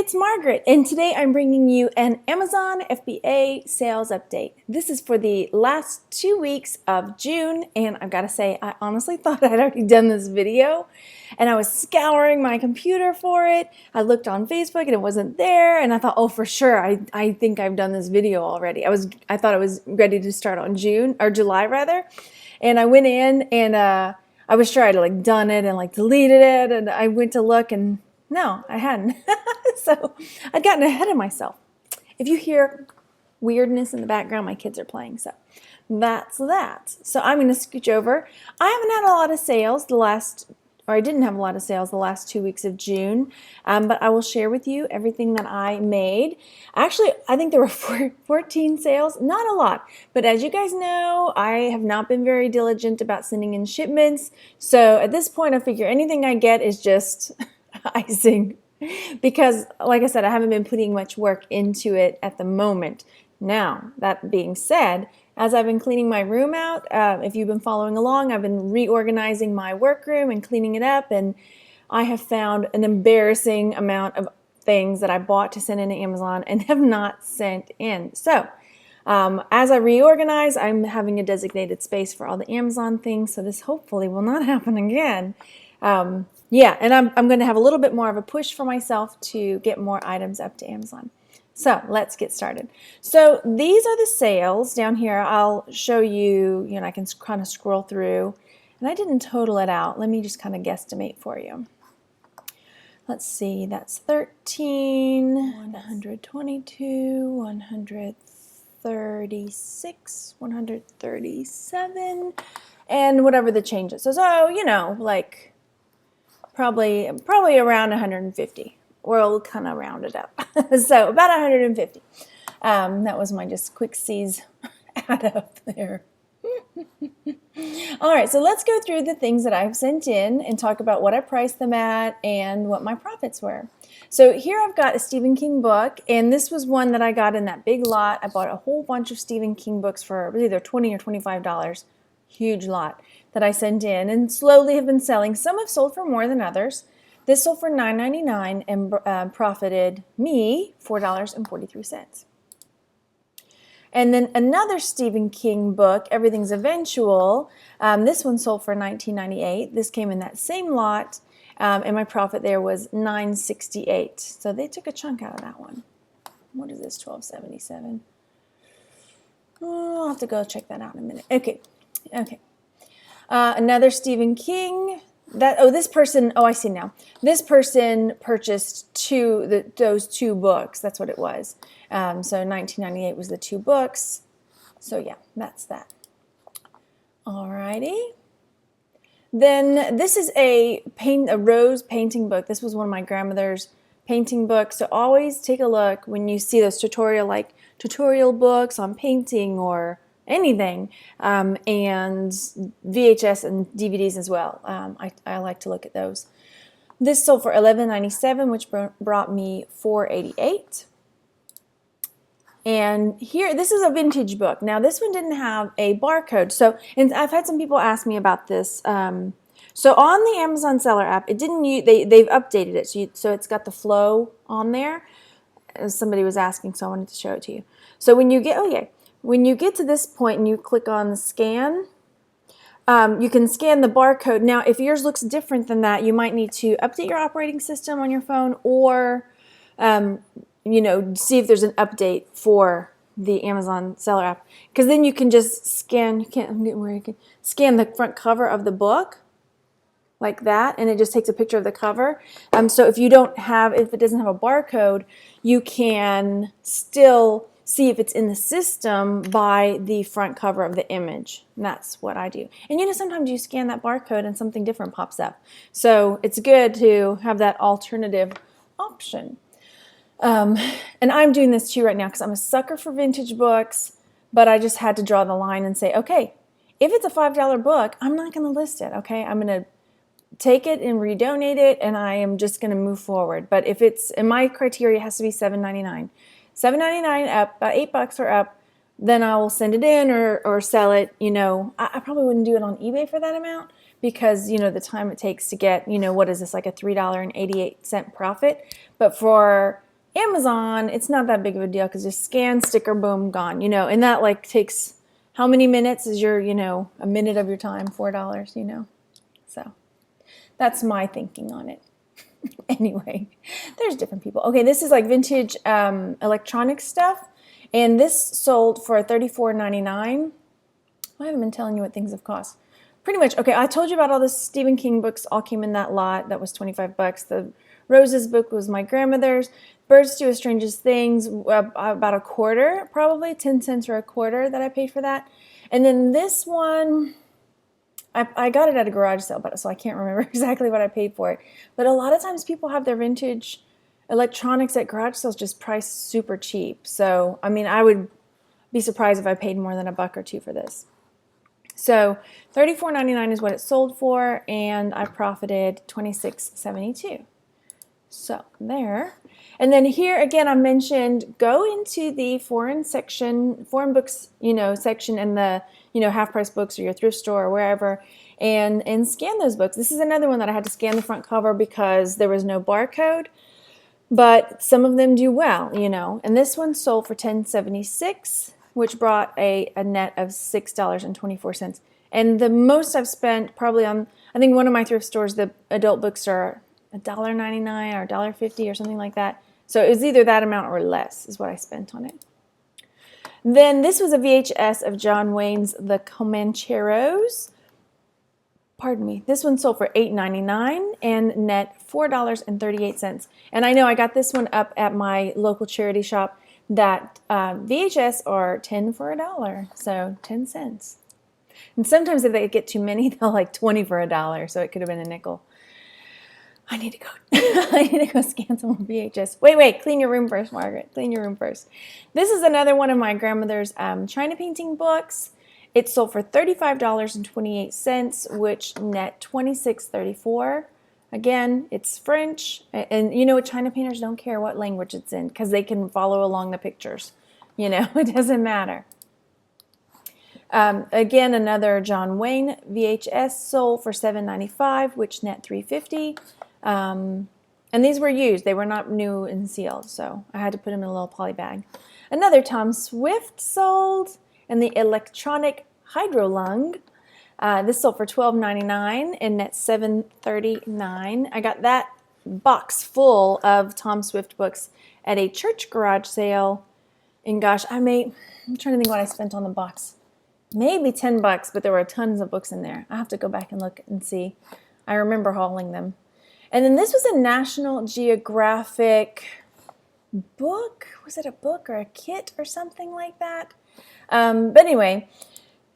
it's Margaret, and today I'm bringing you an Amazon FBA sales update. This is for the last 2 weeks of June, and I've got to say, I honestly thought I'd already done this video, and I was scouring my computer for it. I looked on Facebook, and it wasn't there, and I thought, oh, for sure, I think I've done this video already. I thought I was ready to start on July rather, and I went in, and I was sure I'd done it and deleted it, and I went to look, and no, I hadn't. So I'd gotten ahead of myself. If you hear weirdness in the background, my kids are playing, so that's that. So I'm going to scooch over. I haven't had a lot of sales I didn't have a lot of sales the last 2 weeks of June, but I will share with you everything that I made. Actually, I think there were 14 sales, not a lot, but as you guys know, I have not been very diligent about sending in shipments, so at this point I figure anything I get is just icing, because like I said, I haven't been putting much work into it at the moment. Now, that being said, as I've been cleaning my room out, if you've been following along, I've been reorganizing my workroom and cleaning it up, and I have found an embarrassing amount of things that I bought to send into Amazon and have not sent in. So as I reorganize, I'm having a designated space for all the Amazon things, so this hopefully will not happen again. Yeah, and I'm going to have a little bit more of a push for myself to get more items up to Amazon. So let's get started. So these are the sales down here. I'll show you, I can kind of scroll through, and I didn't total it out. Let me just kind of guesstimate for you. Let's see, that's 13, 122, 136, 137, and whatever the change is. So probably around 150. We'll kind of round it up. So about 150. That was my just quick C's add up there. All right, so let's go through the things that I've sent in and talk about what I priced them at and what my profits were. So here I've got a Stephen King book, and this was one that I got in that big lot. I bought a whole bunch of Stephen King books for either $20 or $25. Huge lot that I sent in and slowly have been selling. Some have sold for more than others. This sold for $9.99 and profited me $4.43. And then another Stephen King book, Everything's Eventual. This one sold for $19.98. This came in that same lot, and my profit there was $9.68. So they took a chunk out of that one. What is this, $12.77? Oh, I'll have to go check that out in a minute. Okay. Another Stephen King. This person, I see now. This person purchased those two books. That's what it was. So $19.98 was the two books. So yeah, that's that. Alrighty. Then this is a rose painting book. This was one of my grandmother's painting books. So always take a look when you see those tutorial books on painting or anything, and VHS and DVDs as well. I like to look at those. This sold for $11.97, which brought me $4.88. And here, this is a vintage book. Now, this one didn't have a barcode. And I've had some people ask me about this. So on the Amazon Seller app, it didn't use, they've updated it. So it's got the flow on there. As somebody was asking, so I wanted to show it to you. So when you get, when you get to this point and you click on the scan, you can scan the barcode. Now, if yours looks different than that, you might need to update your operating system on your phone, or see if there's an update for the Amazon Seller app. Because then you can just scan. I'm getting where you can scan the front cover of the book like that, and it just takes a picture of the cover. So if it doesn't have a barcode, you can still see if it's in the system by the front cover of the image. And that's what I do. And sometimes you scan that barcode and something different pops up. So it's good to have that alternative option. And I'm doing this too right now because I'm a sucker for vintage books, but I just had to draw the line and say, okay, if it's a $5 book, I'm not going to list it, okay? I'm going to take it and redonate it, and I am just going to move forward. But if it's, and my criteria has to be $7.99. $7.99 up, about $8 or up, then I will send it in or sell it. I probably wouldn't do it on eBay for that amount because, the time it takes to get, what is this, like a $3.88 profit. But for Amazon, it's not that big of a deal because just scan, sticker, boom, gone, you know, and that like takes, how many minutes is your, you know, a minute of your time, $4, you know, so that's my thinking on it. Anyway, there's different people. Okay, this is like vintage electronic stuff, and this sold for $34.99. I haven't been telling you what things have cost. Pretty much, okay, I told you about all the Stephen King books, all came in that lot. That was 25 bucks. The Roses book was my grandmother's. Birds Do the Strangest Things, about a quarter, probably 10 cents or a quarter that I paid for that. And then this one, I got it at a garage sale, but so I can't remember exactly what I paid for it. But a lot of times people have their vintage electronics at garage sales just priced super cheap. So, I mean, I would be surprised if I paid more than $1 or $2 for this. So $34.99 is what it sold for, and I profited $26.72. So there. And then here again, I mentioned go into the foreign section, foreign books, you know, section in the, you know, half price books or your thrift store or wherever, and scan those books. This is another one that I had to scan the front cover because there was no barcode, but some of them do well, you know. And this one sold for $10.76, which brought a net of $6.24. And the most I've spent probably on, I think one of my thrift stores, the adult books are $1.99 or $1.50 or something like that. So it was either that amount or less is what I spent on it. Then this was a VHS of John Wayne's The Comancheros. Pardon me. This one sold for $8.99 and net $4.38. And I know I got this one up at my local charity shop that VHS are 10 for $1, so 10 cents. And sometimes if they get too many, they'll like 20 for $1, so it could have been a nickel. I need to go. I need to go scan some more VHS. Wait, clean your room first, Margaret. Clean your room first. This is another one of my grandmother's China painting books. It sold for $35.28, which net $26.34. Again, it's French, and you know what, China painters don't care what language it's in because they can follow along the pictures. You know, it doesn't matter. Again, another John Wayne VHS sold for $7.95, which net $3.50. And these were used. They were not new and sealed, so I had to put them in a little poly bag. Another Tom Swift sold, and the electronic hydrolung. This sold for $12.99 and net $7.39. I got that box full of Tom Swift books at a church garage sale. And gosh, I'm trying to think what I spent on the box. Maybe 10 bucks, but there were tons of books in there. I have to go back and look and see. I remember hauling them. And then this was a National Geographic book. Was it a book or a kit or something like that? But anyway,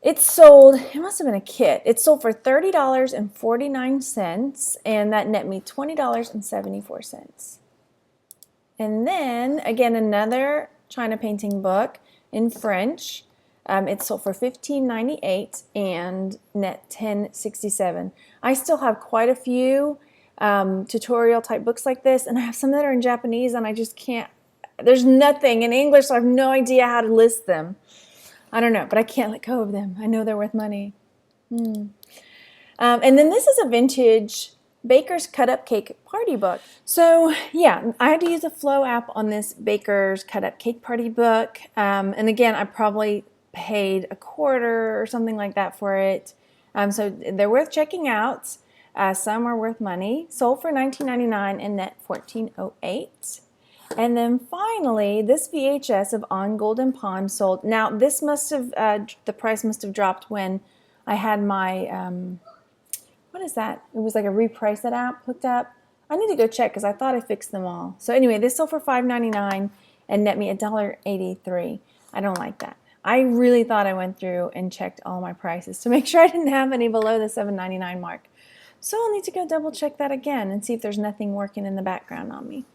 it sold, it must have been a kit. It sold for $30.49, and that net me $20.74. And then, again, another China painting book in French. It sold for $15.98 and net $10.67. I still have quite a few tutorial type books like this, and I have some that are in Japanese, and I just can't, there's nothing in English, so I have no idea how to list them. I don't know, but I can't let go of them. I know they're worth money. And then this is a vintage Baker's Cut Up Cake Party book. So yeah, I had to use a Flow app on this Baker's Cut Up Cake Party book. And again, I probably paid a quarter or something like that for it. So they're worth checking out. Some are worth money. Sold for $19.99 and net $14.08. And then finally, this VHS of On Golden Pond sold. Now this must have, the price must have dropped when I had my, what is that? It was like a reprice it app hooked up. I need to go check because I thought I fixed them all. So anyway, this sold for $5.99 and net me $1.83. I don't like that. I really thought I went through and checked all my prices to make sure I didn't have any below the $7.99 mark. So I'll need to go double check that again and see if there's nothing working in the background on me.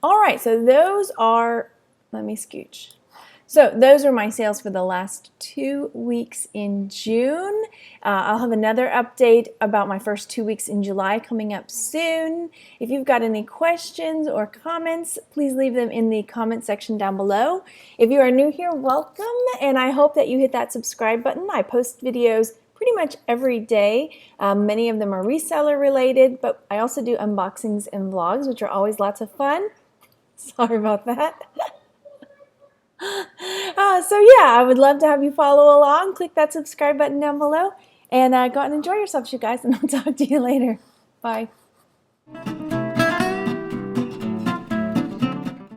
All right, so those are, let me scooch. So those are my sales for the last 2 weeks in June. I'll have another update about my first 2 weeks in July coming up soon. If you've got any questions or comments, please leave them in the comment section down below. If you are new here, welcome, and I hope that you hit that subscribe button. I post videos pretty much every day. Many of them are reseller related, but I also do unboxings and vlogs, which are always lots of fun. Sorry about that. So yeah, I would love to have you follow along. Click that subscribe button down below and go out and enjoy yourselves, you guys, and I'll talk to you later. Bye.